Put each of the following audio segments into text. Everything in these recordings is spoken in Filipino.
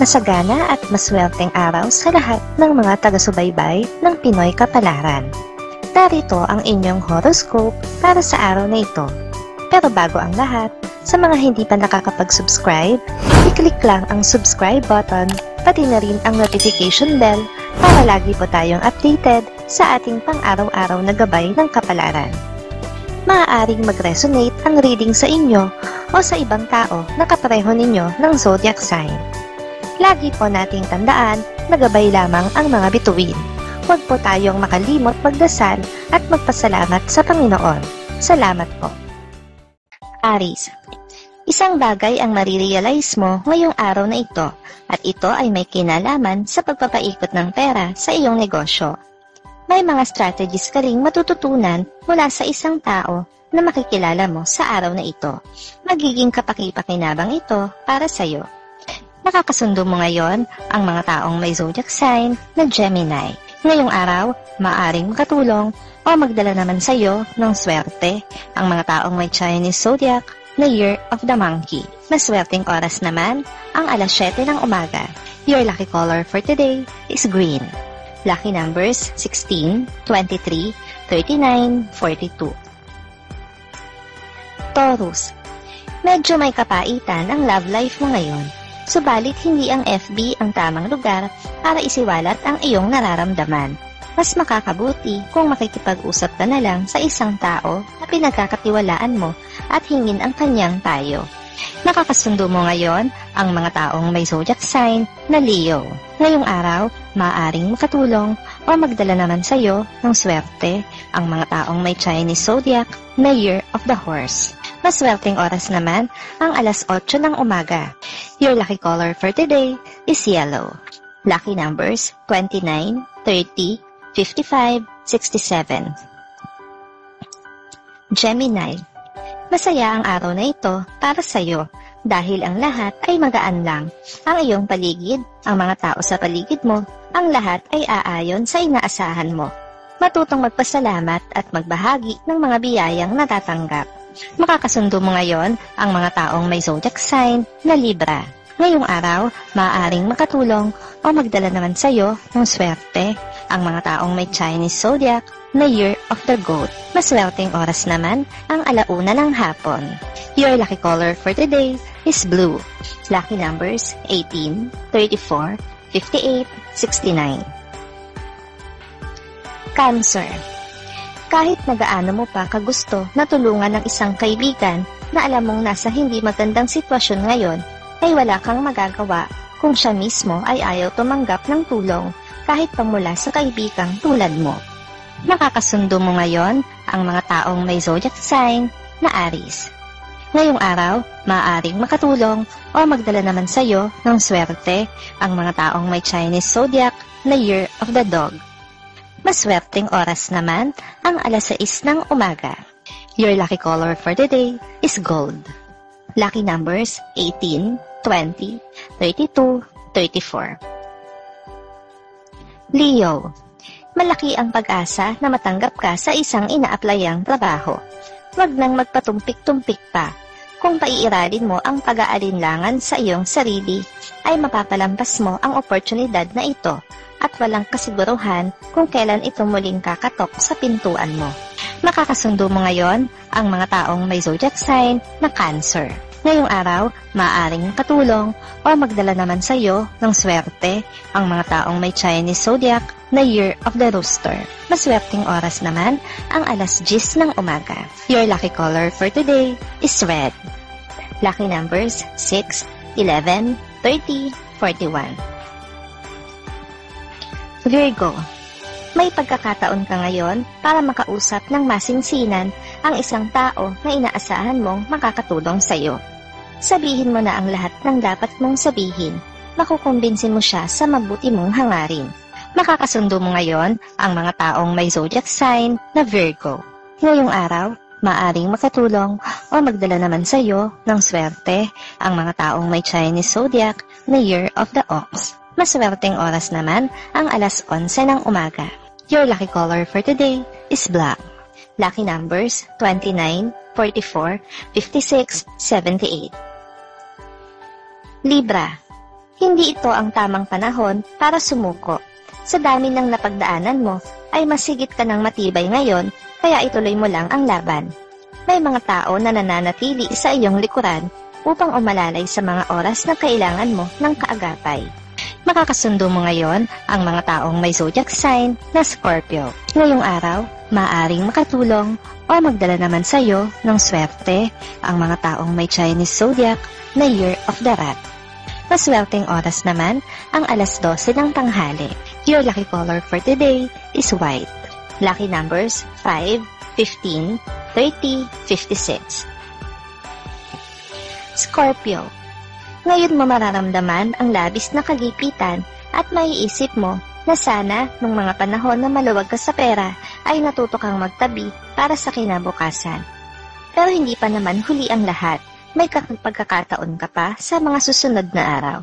Masagana at maswerteng araw sa lahat ng mga taga-subaybay ng Pinoy Kapalaran. Narito ang inyong horoscope para sa araw na ito. Pero bago ang lahat, sa mga hindi pa nakakapag-subscribe, i-click lang ang subscribe button, pati na rin ang notification bell para lagi po tayong updated sa ating pang-araw-araw na gabay ng kapalaran. Maaaring mag-resonate ang reading sa inyo o sa ibang tao na kapareho ninyo ng zodiac sign. Lagi po nating tandaan na gabay lamang ang mga bituin. Huwag po tayong makalimot magdasal at magpasalamat sa Panginoon. Salamat po. Aries, isang bagay ang marirealize mo ngayong araw na ito at ito ay may kinalaman sa pagpapaikot ng pera sa iyong negosyo. May mga strategies ka ring matututunan mula sa isang tao na makikilala mo sa araw na ito. Magiging kapaki-pakinabang ito para sa iyo. Nakakasundo mo ngayon ang mga taong may zodiac sign na Gemini. Ngayong araw, maaaring makatulong o magdala naman sa iyo ng swerte ang mga taong may Chinese zodiac na Year of the Monkey. Maswerteng oras naman ang alas 7 ng umaga. Your lucky color for today is green. Lucky numbers 16, 23, 39, 42. Taurus, medyo may kapaitan ang love life mo ngayon. Subalit hindi ang FB ang tamang lugar para isiwalat ang iyong nararamdaman. Mas makakabuti kung makikipag-usap ka na lang sa isang tao na pinagkakatiwalaan mo at hingin ang kanyang payo. Nakakasundo mo ngayon ang mga taong may zodiac sign na Leo. Ngayong araw, maaaring makatulong o magdala naman sa iyo ng swerte ang mga taong may Chinese zodiac na Year of the Horse. Maswerteng oras naman ang alas 8 ng umaga. Your lucky color for today is yellow. Lucky numbers 29, 30, 55, 67. Gemini, masaya ang araw na ito para sa iyo dahil ang lahat ay magaan lang. Ang iyong paligid, ang mga tao sa paligid mo, ang lahat ay aayon sa inaasahan mo. Matutong magpasalamat at magbahagi ng mga biyayang natatanggap. Makakasundo mo ngayon ang mga taong may zodiac sign na Libra. Ngayong araw, maaaring makatulong o magdala naman sa iyo ng swerte ang mga taong may Chinese zodiac na Year of the Goat. Maswerteng oras naman ang alauna ng hapon. Your lucky color for today is blue. Lucky numbers 18, 34, 58, 69. Cancer, kahit nagaano mo pa kagusto na tulungan ng isang kaibigan na alam mong nasa hindi magandang sitwasyon ngayon, ay wala kang magagawa kung siya mismo ay ayaw tumanggap ng tulong kahit pang mula sa kaibigang tulad mo. Nakakasundo mo ngayon ang mga taong may zodiac sign na Aries. Ngayong araw, maaaring makatulong o magdala naman sa iyo ng swerte ang mga taong may Chinese zodiac na Year of the Dog. Maswerteng oras naman ang alas 6 ng umaga. Your lucky color for today is gold. Lucky numbers 18, 20, 32, 34. Leo, malaki ang pag-asa na matanggap ka sa isang ina-applyang trabaho. Huwag nang magpatumpik-tumpik pa. Kung paiiralin mo ang pag-aalinlangan sa iyong sarili, ay mapapalampas mo ang oportunidad na ito at walang kasiguruhan kung kailan ito muling kakatok sa pintuan mo. Makakasundo mo ngayon ang mga taong may zodiac sign na Cancer. Ngayong araw, maaaring makatulong o magdala naman sa iyo ng swerte ang mga taong may Chinese zodiac na Year of the Rooster. Maswerteng oras naman ang alas 10 ng umaga. Your lucky color for today is red. Lucky numbers 6, 11, 30, 41. Virgo, may pagkakataon ka ngayon para makausap ng masinsinan ang isang tao na inaasahan mong makakatulong sa iyo. Sabihin mo na ang lahat ng dapat mong sabihin. Makukumbinsin mo siya sa mabuti mong hangarin. Makakasundo mo ngayon ang mga taong may zodiac sign na Virgo. Ngayong araw, maaring makatulong o magdala naman sa iyo ng swerte ang mga taong may Chinese zodiac na Year of the Ox. Maswerteng oras naman ang alas 11 ng umaga. Your lucky color for today is black. Lucky numbers 29, 44, 56, 78. Libra, Hindi ito ang tamang panahon para sumuko. Sa dami ng napagdaanan mo, ay masigit ka ng matibay ngayon, kaya ituloy mo lang ang laban. May mga tao na nananatili sa iyong likuran upang umalalay sa mga oras na kailangan mo ng kaagapay. Makakasundo mo ngayon ang mga taong may zodiac sign na Scorpio. Ngayong araw, maaaring makatulong o magdala naman sa iyo ng swerte ang mga taong may Chinese zodiac na Year of the Rat. Maswerteng oras naman ang alas 12 ng tanghali. Your lucky color for today is white. Lucky numbers 5, 15, 30, 56. Scorpio. Ngayon mo mararamdaman ang labis na kagipitan at maiisip mo na sana nung mga panahon na maluwag ka sa pera ay natuto kang magtabi para sa kinabukasan. Pero hindi pa naman huli ang lahat. May pagkakataon ka pa sa mga susunod na araw.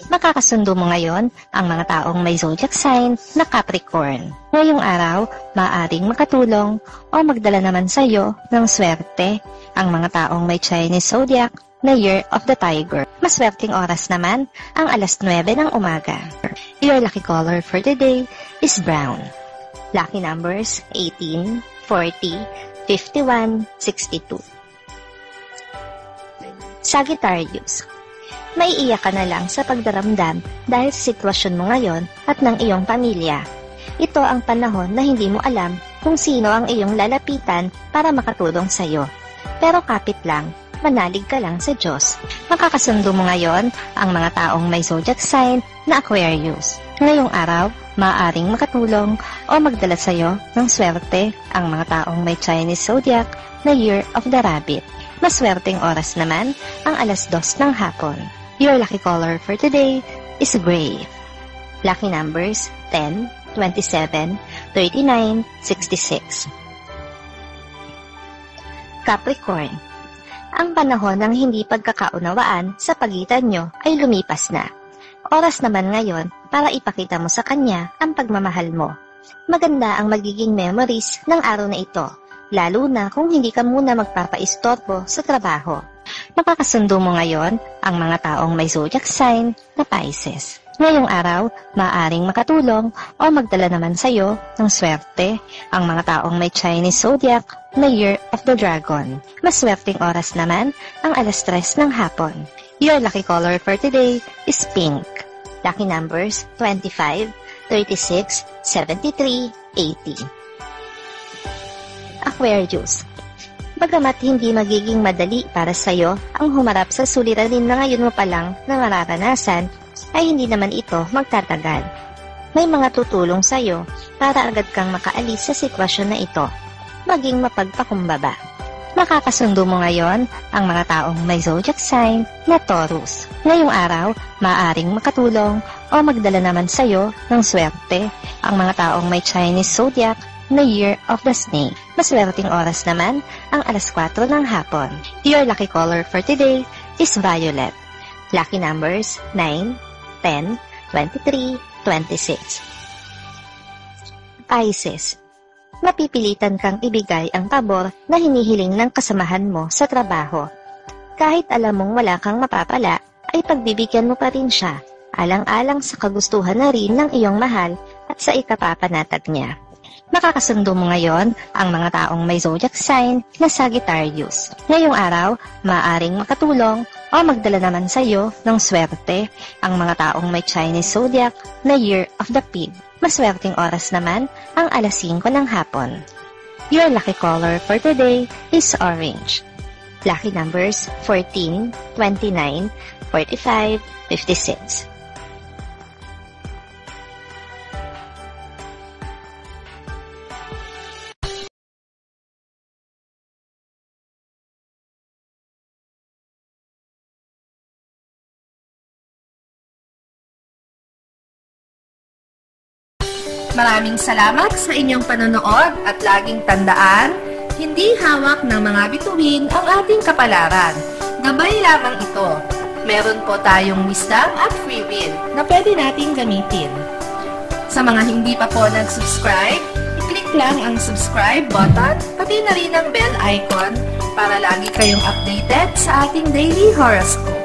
Makakasundo mo ngayon ang mga taong may zodiac sign na Capricorn. Ngayong araw, maaaring makatulong o magdala naman sa iyo ng swerte ang mga taong may Chinese zodiac na Year of the Tiger. Maswerteng oras naman ang alas 9 ng umaga. Your lucky color for today is brown. Lucky numbers 18, 40, 51, 62. Sagittarius. Maiiyak ka na lang sa pagdaramdam dahil sa sitwasyon mo ngayon at ng iyong pamilya. Ito ang panahon na hindi mo alam kung sino ang iyong lalapitan para makatulong sa iyo. Pero kapit lang, manalig ka lang sa Diyos. Makakasundo mo ngayon ang mga taong may zodiac sign na Aquarius. Ngayong araw, maaaring makatulong o magdala sa iyo ng swerte ang mga taong may Chinese zodiac na Year of the Rabbit. Maswerteng oras naman ang alas 2 ng hapon. Your lucky color for today is gray. Lucky numbers 10, 27, 39, 66. Capricorn. Ang panahon ng hindi pagkakaunawaan sa pagitan nyo ay lumipas na. Oras naman ngayon para ipakita mo sa kanya ang pagmamahal mo. Maganda ang magiging memories ng araw na ito, lalo na kung hindi ka muna magpapaistorbo sa trabaho. Makakasundo mo ngayon ang mga taong may zodiac sign na Pisces. Ngayong araw, maaaring makatulong o magdala naman sa iyo ng swerte ang mga taong may Chinese zodiac na Year of the Dragon. Maswerteng oras naman ang alas 3 ng hapon. Your lucky color for today is pink. Lucky numbers 25, 36, 73, 80. Aquarius. Bagamat hindi magiging madali para sa iyo ang humarap sa suliranin na ngayon mo pa lang na mararanasan, ay hindi naman ito magtatagal. May mga tutulong sa iyo para agad kang makaalis sa sitwasyon na ito, maging mapagpakumbaba. Makakasundo mo ngayon ang mga taong may zodiac sign na Taurus. Ngayong araw, maaaring makatulong o magdala naman sa iyo ng swerte ang mga taong may Chinese zodiac na Year of the Snake. Maswerteng oras naman ang alas 4 ng hapon. Your lucky color for today is violet. Lucky numbers 9, 10, 23, 26. Pisces. Mapipilitan kang ibigay ang pabor na hinihiling ng kasamahan mo sa trabaho. Kahit alam mong wala kang mapapala, ay pagbibigyan mo pa rin siya, alang-alang sa kagustuhan na rin ng iyong mahal at sa ikapapanatag niya. Makakasundo mo ngayon ang mga taong may zodiac sign na Sagittarius. Ngayong araw, maaaring makatulong o magdala naman sa iyo ng swerte ang mga taong may Chinese zodiac na Year of the Pig. Maswerteng oras naman ang alas 5 ng hapon. Your lucky color for today is orange. Lucky numbers 14, 29, 45, 56. Maraming salamat sa inyong panonood at laging tandaan, hindi hawak ng mga bituin ang ating kapalaran. Gabay lamang ito. Meron po tayong wisdom at free will na pwede nating gamitin. Sa mga hindi pa po nag-subscribe, i-click lang ang subscribe button, pati na rin ang bell icon para lagi kayong updated sa ating daily horoscope.